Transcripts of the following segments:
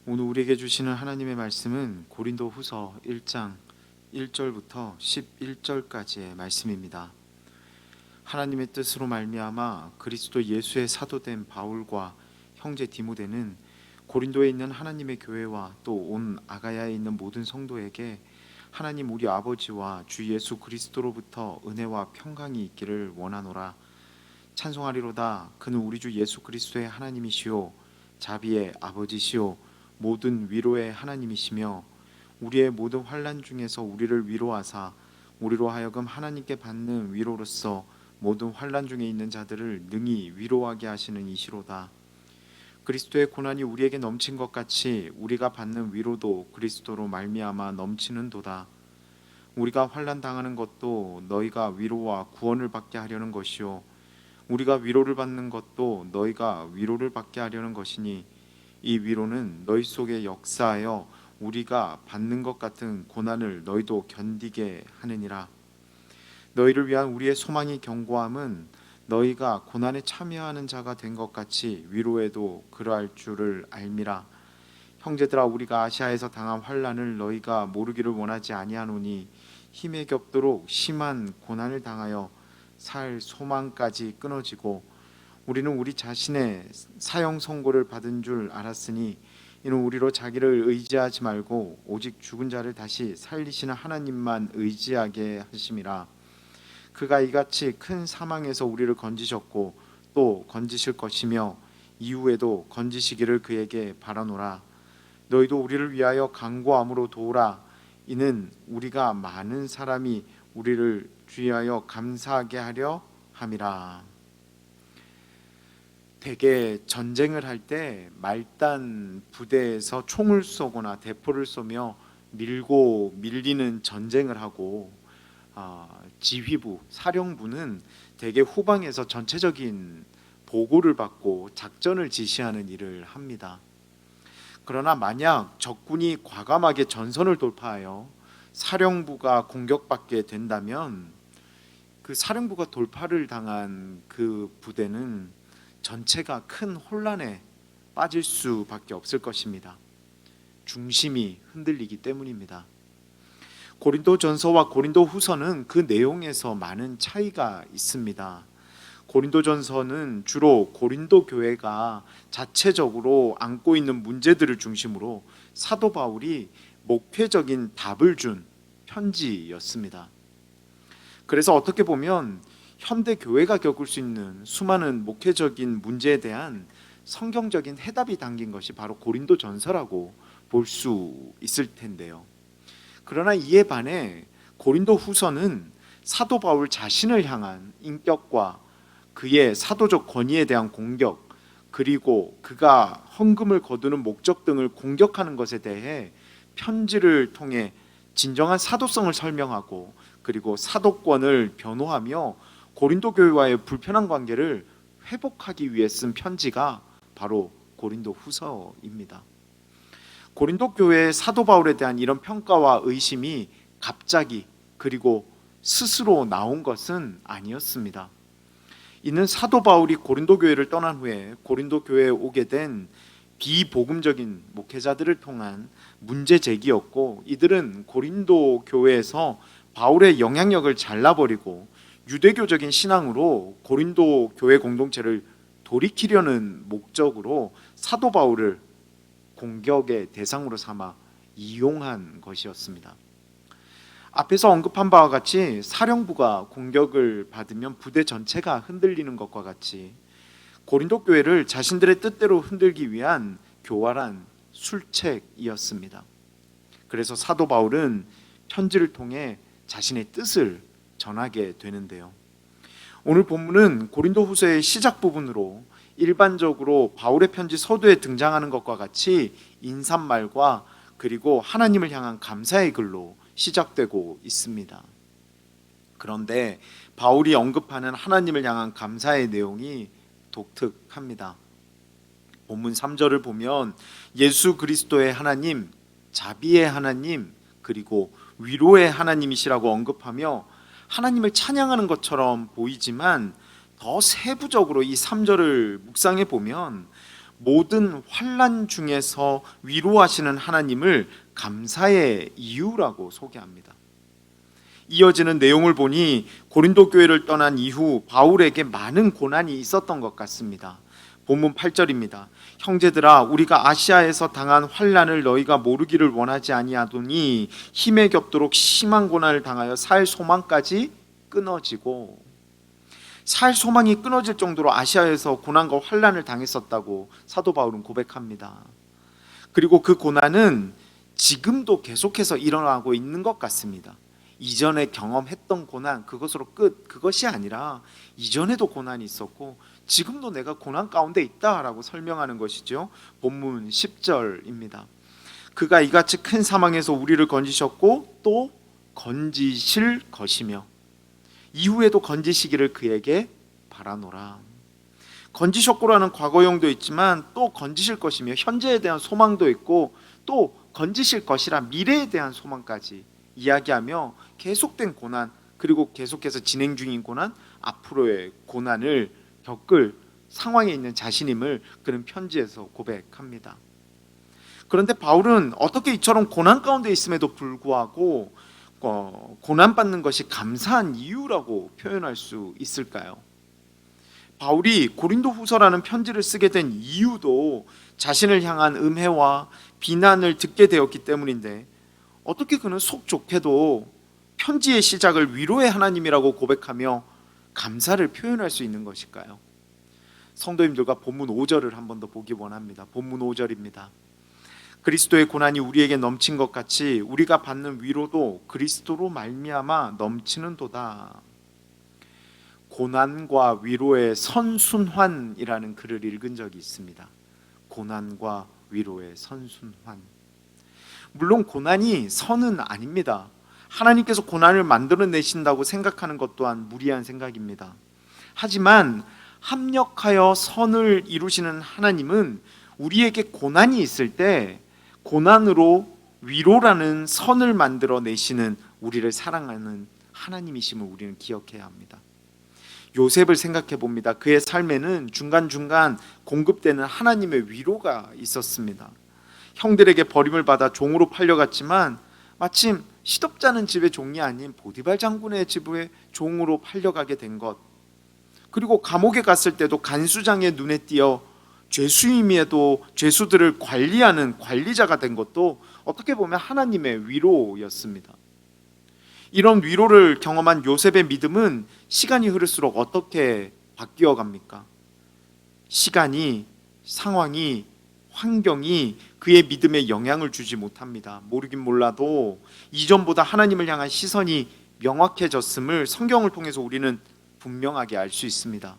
오늘 우리에게 주시는 하나님의 말씀은 고린도후서 1장 1절부터 11절까지의 말씀입니다. 하나님의 뜻으로 말미암아 그리스도 예수의 사도된 바울과 형제 디모데는 고린도에 있는 하나님의 교회와 또 온 아가야에 있는 모든 성도에게 하나님 우리 아버지와 주 예수 그리스도로부터 은혜와 평강이 있기를 원하노라. 찬송하리로다. 그는 우리 주 예수 그리스도의 하나님이시요 자비의 아버지시요 모든 위로의 하나님이시며 우리의 모든 환난 중에서 우리를 위로하사 우리로 하여금 하나님께 받는 위로로서 모든 환난 중에 있는 자들을 능히 위로하게 하시는 이시로다. 그리스도의 고난이 우리에게 넘친 것 같이 우리가 받는 위로도 그리스도로 말미암아 넘치는도다. 우리가 환난 당하는 것도 너희가 위로와 구원을 받게 하려는 것이요 우리가 위로를 받는 것도 너희가 위로를 받게 하려는 것이니 이 위로는 너희 속에 역사하여 우리가 받는 것 같은 고난을 너희도 견디게 하느니라. 너희를 위한 우리의 소망이 견고함은 너희가 고난에 참여하는 자가 된 것 같이 위로에도 그러할 줄을 알미라. 형제들아, 우리가 아시아에서 당한 환난을 너희가 모르기를 원하지 아니하노니 힘에 겹도록 심한 고난을 당하여 살 소망까지 끊어지고 우리는 우리 자신의 사형 선고를 받은 줄 알았으니 이는 우리로 자기를 의지하지 말고 오직 죽은 자를 다시 살리시는 하나님만 의지하게 하심이라. 그가 이같이 큰 사망에서 우리를 건지셨고 또 건지실 것이며 이후에도 건지시기를 그에게 바라노라. 너희도 우리를 위하여 간구함으로 도우라. 이는 우리가 많은 사람이 우리를 주의하여 감사하게 하려 함이라. 대개 전쟁을 할 때 말단 부대에서 총을 쏘거나 대포를 쏘며 밀고 밀리는 전쟁을 하고 지휘부, 사령부는 대개 후방에서 전체적인 보고를 받고 작전을 지시하는 일을 합니다. 그러나 만약 적군이 과감하게 전선을 돌파하여 사령부가 공격받게 된다면 그 사령부가 돌파를 당한 그 부대는 전체가 큰 혼란에 빠질 수밖에 없을 것입니다. 중심이 흔들리기 때문입니다. 고린도전서와 고린도후서는 그 내용에서 많은 차이가 있습니다. 고린도전서는 주로 고린도 교회가 자체적으로 안고 있는 문제들을 중심으로 사도 바울이 목회적인 답을 준 편지였습니다. 그래서 어떻게 보면 현대 교회가 겪을 수 있는 수많은 목회적인 문제에 대한 성경적인 해답이 담긴 것이 바로 고린도전서라고 볼 수 있을 텐데요. 그러나 이에 반해 고린도후서는 사도 바울 자신을 향한 인격과 그의 사도적 권위에 대한 공격, 그리고 그가 헌금을 거두는 목적 등을 공격하는 것에 대해 편지를 통해 진정한 사도성을 설명하고 그리고 사도권을 변호하며 고린도 교회와의 불편한 관계를 회복하기 위해 쓴 편지가 바로 고린도후서입니다. 고린도 교회의 사도 바울에 대한 이런 평가와 의심이 갑자기 그리고 스스로 나온 것은 아니었습니다. 이는 사도 바울이 고린도 교회를 떠난 후에 고린도 교회에 오게 된 비복음적인 목회자들을 통한 문제 제기였고, 이들은 고린도 교회에서 바울의 영향력을 잘라버리고 유대교적인 신앙으로 고린도 교회 공동체를 돌이키려는 목적으로 사도 바울을 공격의 대상으로 삼아 이용한 것이었습니다. 앞에서 언급한 바와 같이 사령부가 공격을 받으면 부대 전체가 흔들리는 것과 같이 고린도 교회를 자신들의 뜻대로 흔들기 위한 교활한 술책이었습니다. 그래서 사도 바울은 편지를 통해 자신의 뜻을 전하게 되는데요. 오늘 본문은 고린도후서의 시작 부분으로 일반적으로 바울의 편지 서두에 등장하는 것과 같이 인사말과 그리고 하나님을 향한 감사의 글로 시작되고 있습니다. 그런데 바울이 언급하는 하나님을 향한 감사의 내용이 독특합니다. 본문 3절을 보면 예수 그리스도의 하나님, 자비의 하나님, 그리고 위로의 하나님이시라고 언급하며 하나님을 찬양하는 것처럼 보이지만 더 세부적으로 이 3절을 묵상해 보면 모든 환난 중에서 위로하시는 하나님을 감사의 이유라고 소개합니다. 이어지는 내용을 보니 고린도 교회를 떠난 이후 바울에게 많은 고난이 있었던 것 같습니다. 본문 8절입니다. 형제들아, 우리가 아시아에서 당한 환난을 너희가 모르기를 원하지 아니하더니 힘에 겹도록 심한 고난을 당하여 살 소망까지 끊어지고, 살 소망이 끊어질 정도로 아시아에서 고난과 환난을 당했었다고 사도 바울은 고백합니다. 그리고 그 고난은 지금도 계속해서 일어나고 있는 것 같습니다. 이전에 경험했던 고난, 그것으로 끝, 그것이 아니라 이전에도 고난이 있었고 지금도 내가 고난 가운데 있다라고 설명하는 것이죠. 본문 10절입니다. 그가 이같이 큰 사망에서 우리를 건지셨고 또 건지실 것이며 이후에도 건지시기를 그에게 바라노라. 건지셨고라는 과거형도 있지만 또 건지실 것이며 현재에 대한 소망도 있고 또 건지실 것이라 미래에 대한 소망까지 이야기하며 계속된 고난, 그리고 계속해서 진행 중인 고난, 앞으로의 고난을 겪을 상황에 있는 자신임을 그는 편지에서 고백합니다. 그런데 바울은 어떻게 이처럼 고난 가운데 있음에도 불구하고 고난받는 것이 감사한 이유라고 표현할 수 있을까요? 바울이 고린도 후서라는 편지를 쓰게 된 이유도 자신을 향한 음해와 비난을 듣게 되었기 때문인데 어떻게 그는 속 좋게도 편지의 시작을 위로의 하나님이라고 고백하며 감사를 표현할 수 있는 것일까요? 성도님들과 본문 5절을 한 번 더 보기 원합니다. 본문 5절입니다. 그리스도의 고난이 우리에게 넘친 것 같이 우리가 받는 위로도 그리스도로 말미암아 넘치는도다. 고난과 위로의 선순환이라는 글을 읽은 적이 있습니다. 고난과 위로의 선순환. 물론 고난이 선은 아닙니다. 하나님께서 고난을 만들어내신다고 생각하는 것 또한 무리한 생각입니다. 하지만 합력하여 선을 이루시는 하나님은 우리에게 고난이 있을 때 고난으로 위로라는 선을 만들어내시는 우리를 사랑하는 하나님이심을 우리는 기억해야 합니다. 요셉을 생각해 봅니다. 그의 삶에는 중간중간 공급되는 하나님의 위로가 있었습니다. 형들에게 버림을 받아 종으로 팔려갔지만 마침 시덥잖은 집의 종이 아닌 보디발 장군의 집의 종으로 팔려가게 된 것, 그리고 감옥에 갔을 때도 간수장의 눈에 띄어 죄수임에도 죄수들을 관리하는 관리자가 된 것도 어떻게 보면 하나님의 위로였습니다. 이런 위로를 경험한 요셉의 믿음은 시간이 흐를수록 어떻게 바뀌어 갑니까? 시간이, 상황이, 환경이 그의 믿음에 영향을 주지 못합니다. 모르긴 몰라도 이전보다 하나님을 향한 시선이 명확해졌음을 성경을 통해서 우리는 분명하게 알 수 있습니다.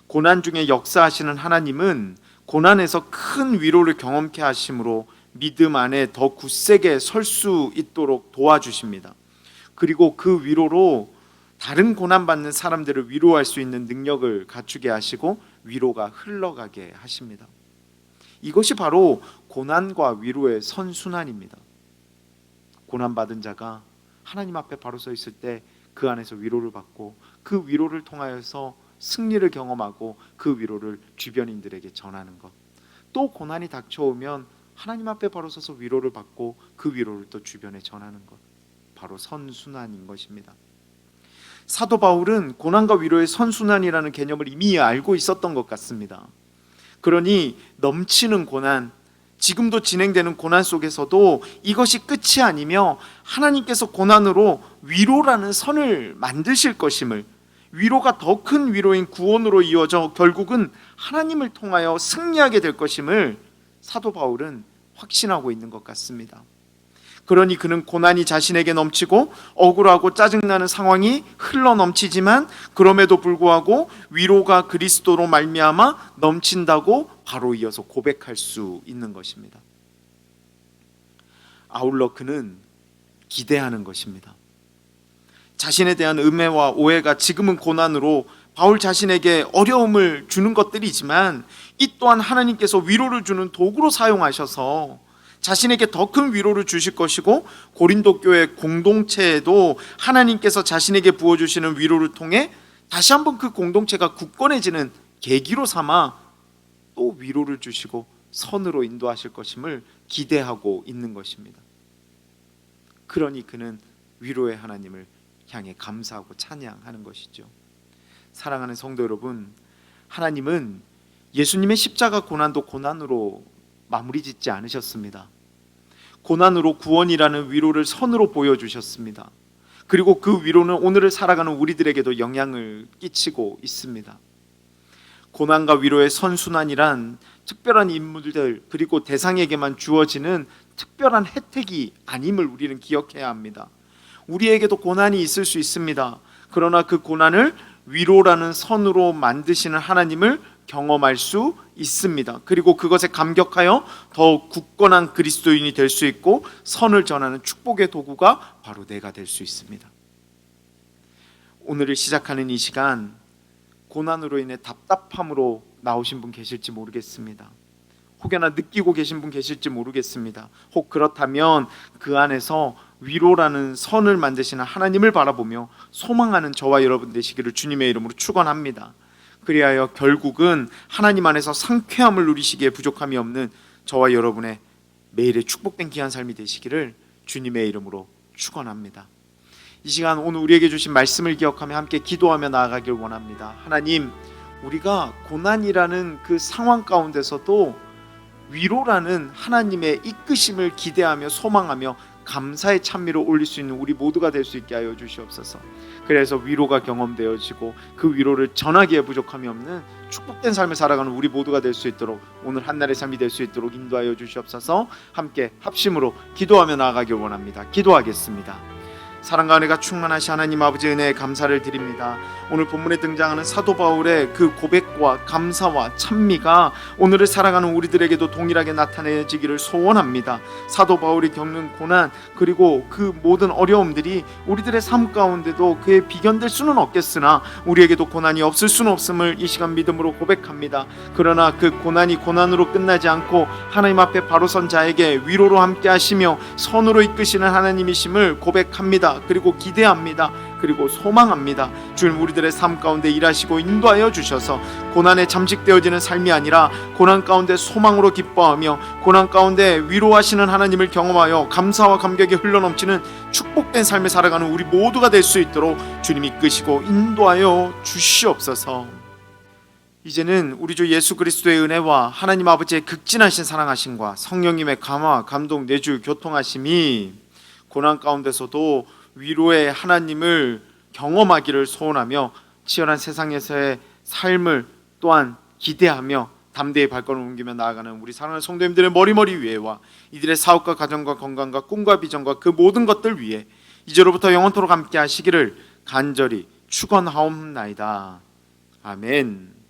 고난 중에 역사하시는 하나님은 고난에서 큰 위로를 경험케 하심으로 믿음 안에 더 굳세게 설 수 있도록 도와주십니다. 그리고 그 위로로 다른 고난받는 사람들을 위로할 수 있는 능력을 갖추게 하시고 위로가 흘러가게 하십니다. 이것이 바로 고난과 위로의 선순환입니다. 고난받은 자가 하나님 앞에 바로 서 있을 때 그 안에서 위로를 받고 그 위로를 통하여서 승리를 경험하고 그 위로를 주변인들에게 전하는 것, 또 고난이 닥쳐오면 하나님 앞에 바로 서서 위로를 받고 그 위로를 또 주변에 전하는 것, 바로 선순환인 것입니다. 사도 바울은 고난과 위로의 선순환이라는 개념을 이미 알고 있었던 것 같습니다. 그러니 넘치는 고난, 지금도 진행되는 고난 속에서도 이것이 끝이 아니며 하나님께서 고난으로 위로라는 선을 만드실 것임을, 위로가 더 큰 위로인 구원으로 이어져 결국은 하나님을 통하여 승리하게 될 것임을 사도 바울은 확신하고 있는 것 같습니다. 그러니 그는 고난이 자신에게 넘치고 억울하고 짜증나는 상황이 흘러 넘치지만 그럼에도 불구하고 위로가 그리스도로 말미암아 넘친다고 바로 이어서 고백할 수 있는 것입니다. 아울러 그는 기대하는 것입니다. 자신에 대한 음해와 오해가 지금은 고난으로 바울 자신에게 어려움을 주는 것들이지만 이 또한 하나님께서 위로를 주는 도구로 사용하셔서 자신에게 더 큰 위로를 주실 것이고 고린도 교회 공동체에도 하나님께서 자신에게 부어주시는 위로를 통해 다시 한번 그 공동체가 굳건해지는 계기로 삼아 또 위로를 주시고 선으로 인도하실 것임을 기대하고 있는 것입니다. 그러니 그는 위로의 하나님을 향해 감사하고 찬양하는 것이죠. 사랑하는 성도 여러분, 하나님은 예수님의 십자가 고난도 고난으로 마무리 짓지 않으셨습니다. 고난으로 구원이라는 위로를 선으로 보여주셨습니다. 그리고 그 위로는 오늘을 살아가는 우리들에게도 영향을 끼치고 있습니다. 고난과 위로의 선순환이란 특별한 인물들 그리고 대상에게만 주어지는 특별한 혜택이 아님을 우리는 기억해야 합니다. 우리에게도 고난이 있을 수 있습니다. 그러나 그 고난을 위로라는 선으로 만드시는 하나님을 경험할 수 있습니다. 그리고 그것에 감격하여 더 굳건한 그리스도인이 될 수 있고 선을 전하는 축복의 도구가 바로 내가 될 수 있습니다. 오늘을 시작하는 이 시간, 고난으로 인해 답답함으로 나오신 분 계실지 모르겠습니다. 혹여나 느끼고 계신 분 계실지 모르겠습니다. 혹 그렇다면 그 안에서 위로라는 선을 만드시는 하나님을 바라보며 소망하는 저와 여러분 되시기를 주님의 이름으로 축원합니다. 그리하여 결국은 하나님 안에서 상쾌함을 누리시기에 부족함이 없는 저와 여러분의 매일의 축복된 귀한 삶이 되시기를 주님의 이름으로 축원합니다. 이 시간 오늘 우리에게 주신 말씀을 기억하며 함께 기도하며 나아가길 원합니다. 하나님, 우리가 고난이라는 그 상황 가운데서도 위로라는 하나님의 이끄심을 기대하며 소망하며 감사의 찬미로 올릴 수 있는 우리 모두가 될 수 있게 하여 주시옵소서. 그래서 위로가 경험되어지고 그 위로를 전하기에 부족함이 없는 축복된 삶을 살아가는 우리 모두가 될 수 있도록, 오늘 한날의 삶이 될 수 있도록 인도하여 주시옵소서. 함께 합심으로 기도하며 나아가길 원합니다. 기도하겠습니다. 사랑과 은혜가 충만하신 하나님 아버지 은혜에 감사를 드립니다. 오늘 본문에 등장하는 사도 바울의 그 고백과 감사와 찬미가 오늘을 살아가는 우리들에게도 동일하게 나타내지기를 소원합니다. 사도 바울이 겪는 고난 그리고 그 모든 어려움들이 우리들의 삶 가운데도 그에 비견될 수는 없겠으나 우리에게도 고난이 없을 수는 없음을 이 시간 믿음으로 고백합니다. 그러나 그 고난이 고난으로 끝나지 않고 하나님 앞에 바로 선 자에게 위로로 함께 하시며 선으로 이끄시는 하나님이심을 고백합니다. 그리고 기대합니다. 그리고 소망합니다. 주님, 우리들의 삶 가운데 일하시고 인도하여 주셔서 고난에 잠식되어지는 삶이 아니라 고난 가운데 소망으로 기뻐하며 고난 가운데 위로하시는 하나님을 경험하여 감사와 감격이 흘러넘치는 축복된 삶을 살아가는 우리 모두가 될 수 있도록 주님 이끄시고 인도하여 주시옵소서. 이제는 우리 주 예수 그리스도의 은혜와 하나님 아버지의 극진하신 사랑하심과 성령님의 감화, 감동, 내주, 교통하심이 고난 가운데서도 위로의 하나님을 경험하기를 소원하며 치열한 세상에서의 삶을 또한 기대하며 담대히 발걸음을 옮기며 나아가는 우리 사랑하는 성도님들의 머리머리 위에와 이들의 사업과 가정과 건강과 꿈과 비전과 그 모든 것들 위에 이제로부터 영원토록 함께 하시기를 간절히 축원하옵나이다. 아멘.